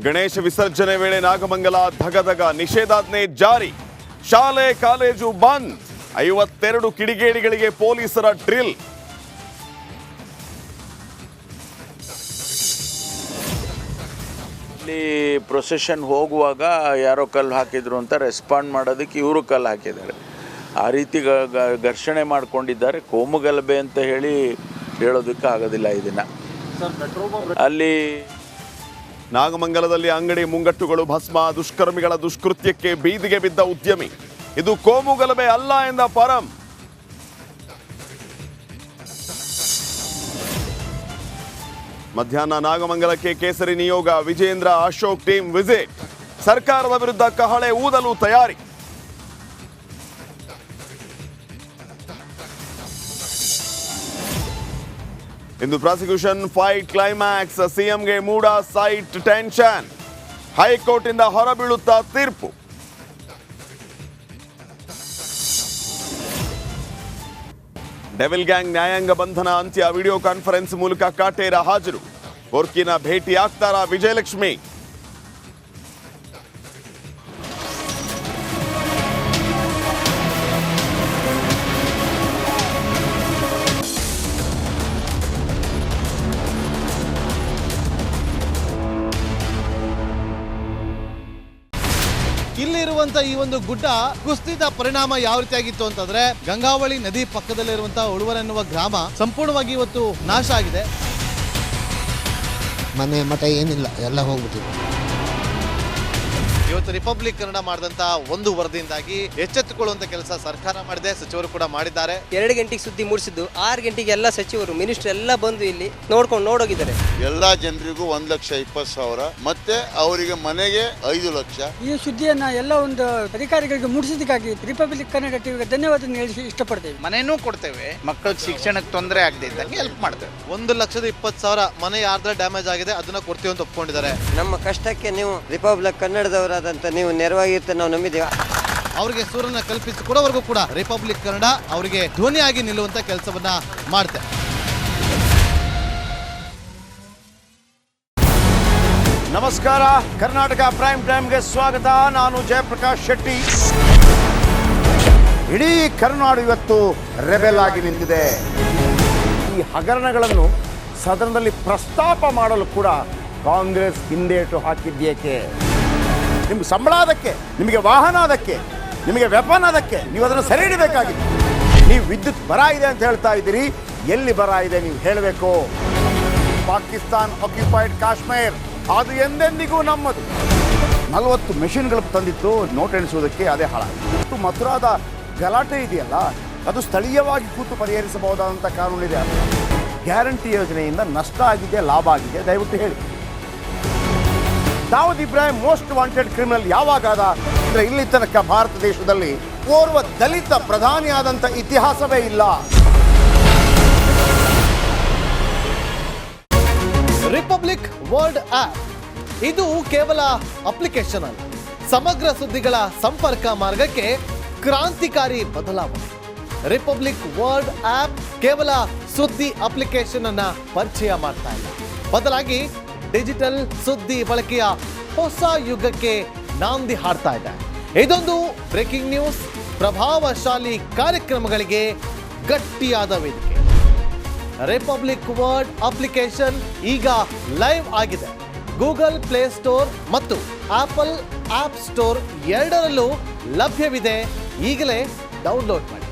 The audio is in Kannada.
ಗಣೇಶ ವಿಸರ್ಜನೆ ವೇಳೆ ನಾಗಮಂಗಲ ಧಗಧಗ, ನಿಷೇಧಾಜ್ಞೆ ಜಾರಿ, ಶಾಲೆ ಕಾಲೇಜು ಬಂದ್, 52 ಕಿಡಿಗೇಡಿಗಳಿಗೆ ಪೊಲೀಸರ ಡ್ರಿಲ್. ಇಲ್ಲಿ ಪ್ರೊಸೆಷನ್ ಹೋಗುವಾಗ ಯಾರೋ ಕಲ್ಲು ಹಾಕಿದ್ರು ಅಂತ ರೆಸ್ಪಾಂಡ್ ಮಾಡೋದಕ್ಕೆ ಇವರು ಕಲ್ಲು ಹಾಕಿದ್ದಾರೆ. ಆ ರೀತಿ ಘರ್ಷಣೆ ಮಾಡಿಕೊಂಡಿದ್ದಾರೆ. ಕೋಮುಗಲಭೆ ಅಂತ ಹೇಳೋದಕ್ಕೆ ಆಗೋದಿಲ್ಲ ಇದನ್ನು. ಅಲ್ಲಿ ನಾಗಮಂಗಲದಲ್ಲಿ ಅಂಗಡಿ ಮುಂಗಟ್ಟುಗಳು ಭಸ್ಮ, ದುಷ್ಕರ್ಮಿಗಳ ದುಷ್ಕೃತ್ಯಕ್ಕೆ ಬೀದಿಗೆ ಬಿದ್ದ ಉದ್ಯಮಿ. ಇದು ಕೋಮುಗಲಭೆ ಅಲ್ಲ ಎಂದ ಪರಂ. ಮಧ್ಯಾಹ್ನ ನಾಗಮಂಗಲಕ್ಕೆ ಕೇಸರಿ ನಿಯೋಗ, ವಿಜೇಂದ್ರ ಅಶೋಕ್ ಟೀಮ್ ವಿಸಿಟ್. ಸರ್ಕಾರದ ವಿರುದ್ಧ ಕಹಳೆ ಊದಲು ತಯಾರಿ. ಇಂದು ಪ್ರಾಸಿಕ್ಯೂಷನ್ ಫೈಟ್ ಕ್ಲೈಮ್ಯಾಕ್ಸ್, ಸಿಎಂಗೆ ಮೂಡ ಸೈಟ್ ಟೆನ್ಷನ್, ಹೈಕೋರ್ಟ್ ಇಂದ ಹೊರಬೀಳುತ್ತಾ ತೀರ್ಪು. ಡೆವಿಲ್ ಗ್ಯಾಂಗ್ ನ್ಯಾಯಾಂಗ ಬಂಧನ ಅಂತ್ಯ, ವಿಡಿಯೋ ಕಾನ್ಫರೆನ್ಸ್ ಮೂಲಕ ಕಾಟೇರ ಹಾಜರು. ಕೊರ್ಕಿನ ಭೇಟಿ ಆಗ್ತಾರಾ ವಿಜಯಲಕ್ಷ್ಮಿ? ಇಲ್ಲಿರುವಂತ ಈ ಒಂದು ಗುಡ್ಡ ಕುಸಿದ ಪರಿಣಾಮ ಯಾವ ರೀತಿಯಾಗಿತ್ತು ಅಂತಂದ್ರೆ, ಗಂಗಾವಳಿ ನದಿ ಪಕ್ಕದಲ್ಲಿರುವಂತಹ ಉಳುವರ ಎನ್ನುವ ಗ್ರಾಮ ಸಂಪೂರ್ಣವಾಗಿ ಇವತ್ತು ನಾಶ ಆಗಿದೆ. ಮನೆ ಮಠ ಏನಿಲ್ಲ, ಎಲ್ಲ ಹೋಗ್ಬಿಟ್ಟಿದೆ. ಇವತ್ತು ರಿಪಬ್ಲಿಕ್ ಕನ್ನಡ ಮಾಡಿದಂತಹ ಒಂದು ವರದಿಯಿಂದಾಗಿ ಎಚ್ಚೆತ್ತುಕೊಳ್ಳುವಂತ ಕೆಲಸ ಸರ್ಕಾರ ಮಾಡಿದೆ, ಸಚಿವರು ಕೂಡ ಮಾಡಿದ್ದಾರೆ. 2 ಗಂಟೆಗೆ ಸುದ್ದಿ ಮೂಡಿಸಿದ್ದು 6 ಗಂಟೆಗೆ ಎಲ್ಲ ಸಚಿವರು ಮಿನಿಸ್ಟರ್ ಎಲ್ಲ ಬಂದು ಇಲ್ಲಿ ನೋಡೋಗಿದ್ದಾರೆ. ಎಲ್ಲಾ ಜನರಿಗೂ 1,20,000 ಮತ್ತೆ ಅವರಿಗೆ ಮನೆಗೆ 5 ಲಕ್ಷ. ಈ ಸುದ್ದಿಯನ್ನ ಎಲ್ಲ ಒಂದು ಅಧಿಕಾರಿಗಳಿಗೆ ಮುಟ್ಟಿಸಿದಕ್ಕಾಗಿ ರಿಪಬ್ಲಿಕ್ ಕನ್ನಡ ಟಿವಿಗೆ ಧನ್ಯವಾದ ಹೇಳಿ ಇಷ್ಟಪಡ್ತೇವೆ. ಮನೆನೂ ಕೊಡ್ತೇವೆ, ಮಕ್ಕಳ ಶಿಕ್ಷಣಕ್ಕೆ ತೊಂದರೆ ಆಗದೆ ಇದ್ದಂಗೆ ಹೆಲ್ಪ್ ಮಾಡ್ತೇವೆ. 1,20,000 ಮನೆ ಯಾರ್ದ್ರ ಡ್ಯಾಮೇಜ್ ಆಗಿದೆ ಅದನ್ನ ಕೊಡ್ತೀವಿ ಅಂತ ಒಪ್ಕೊಂಡಿದ್ದಾರೆ. ನಮ್ಮ ಕಷ್ಟಕ್ಕೆ ನೀವು ರಿಪಬ್ಲಿಕ್ ಕನ್ನಡದವರಾದಂತ ನೀವು ನೆರವಾಗಿರ್ತೀವಿ ನಾವು ನಂಬಿದ್ದೀವಿ. ಅವರಿಗೆ ಸೂರನ್ನ ಕಲ್ಪಿಸಿಕೊಡೋವರೆಗೂ ಕೂಡ ರಿಪಬ್ಲಿಕ್ ಕನ್ನಡ ಅವರಿಗೆ ಧ್ವನಿಯಾಗಿ ನಿಲ್ಲುವಂತ ಕೆಲಸವನ್ನ ಮಾಡುತ್ತೆ. ನಮಸ್ಕಾರ, ಕರ್ನಾಟಕ ಪ್ರೈಮ್ ಟೈಮ್ಗೆ ಸ್ವಾಗತ. ನಾನು ಜಯಪ್ರಕಾಶ್ ಶೆಟ್ಟಿ. ಇಡೀ ಕರ್ನಾಡು ಇವತ್ತು ರೆಬೆಲ್ ಆಗಿ ನಿಂತಿದೆ. ಈ ಹಗರಣಗಳನ್ನು ಸದನದಲ್ಲಿ ಪ್ರಸ್ತಾಪ ಮಾಡಲು ಕೂಡ ಕಾಂಗ್ರೆಸ್ ಹಿಂದೇಟು ಹಾಕಿದ್ದೇಕೆ? ನಿಮ್ಗೆ ಸಂಬಳ ಅದಕ್ಕೆ, ನಿಮಗೆ ವಾಹನ ಅದಕ್ಕೆ, ನಿಮಗೆ ವೆಪನ್ ಅದಕ್ಕೆ, ನೀವು ಅದನ್ನು ಸೆರೆ ಹಿಡಿಬೇಕಾಗಿತ್ತು. ನೀವು ವಿದ್ಯುತ್ ಬರ ಇದೆ ಅಂತ ಹೇಳ್ತಾ ಇದ್ದೀರಿ, ಎಲ್ಲಿ ಬರ ಇದೆ ನೀವು ಹೇಳಬೇಕು. ಪಾಕಿಸ್ತಾನ್ ಆಕ್ಯುಪೈಡ್ ಕಾಶ್ಮೀರ್ ಅದು ಎಂದೆಂದಿಗೂ ನಮ್ಮದು. 40 ಮೆಷಿನ್ಗಳು ತಂದಿತ್ತು ನೋಟ್ ಎಣಿಸುವುದಕ್ಕೆ, ಅದೇ ಹಾಳಾಗಿತ್ತು. ಮಥುರಾದ ಗಲಾಟೆ ಇದೆಯಲ್ಲ, ಅದು ಸ್ಥಳೀಯವಾಗಿ ಕೂತು ಪರಿಹರಿಸಬಹುದಾದಂಥ ಕಾನೂನಿದೆ. ಗ್ಯಾರಂಟಿ ಯೋಜನೆಯಿಂದ ನಷ್ಟ ಆಗಿದೆ, ಲಾಭ ಆಗಿದೆ, ದಯವಿಟ್ಟು ಹೇಳಿ. Dawood Ibrahim most wanted criminal ಯಾವಾಗಾದ ಅಂದರೆ ಇಲ್ಲಿ ತನಕ ಭಾರತ ದೇಶದಲ್ಲಿ ಓರ್ವ ದಲಿತ ಪ್ರಧಾನಿಯಾದಂಥ ಇತಿಹಾಸವೇ ಇಲ್ಲ. ರಿಪಬ್ಲಿಕ್ ವರ್ಲ್ಡ್ ಆಪ್ ಇದು ಕೇವಲ ಅಪ್ಲಿಕೇಶನ್ ಅಲ್ಲ, ಸಮಗ್ರ ಸುದ್ದಿಗಳ ಸಂಪರ್ಕ ಮಾರ್ಗಕ್ಕೆ ಕ್ರಾಂತಿಕಾರಿ ಬದಲಾವಣೆ. ರಿಪಬ್ಲಿಕ್ ವರ್ಲ್ಡ್ ಆಪ್ ಕೇವಲ ಸುದ್ದಿ ಅಪ್ಲಿಕೇಶನ್ ಅನ್ನ ಪರಿಚಯ ಮಾಡ್ತಾ ಇಲ್ಲ, ಬದಲಾಗಿ ಡಿಜಿಟಲ್ ಸುದ್ದಿ ಬಳಕೆಯ ಹೊಸ ಯುಗಕ್ಕೆ ನಾಂದಿ ಹಾಡ್ತಾ ಇದೆ. ಇದೊಂದು ಬ್ರೇಕಿಂಗ್ ನ್ಯೂಸ್, ಪ್ರಭಾವಶಾಲಿ ಕಾರ್ಯಕ್ರಮಗಳಿಗೆ ಗಟ್ಟಿಯಾದ ವೇದಿಕೆ. ರಿಪಬ್ಲಿಕ್ ವರ್ಲ್ಡ್ ಅಪ್ಲಿಕೇಶನ್ ಈಗ ಲೈವ್ ಆಗಿದೆ. ಗೂಗಲ್ ಪ್ಲೇ ಸ್ಟೋರ್ ಮತ್ತು ಆಪಲ್ ಆಪ್ ಸ್ಟೋರ್ ಎರಡರಲ್ಲೂ ಲಭ್ಯವಿದೆ. ಈಗಲೇ ಡೌನ್ಲೋಡ್ ಮಾಡಿ.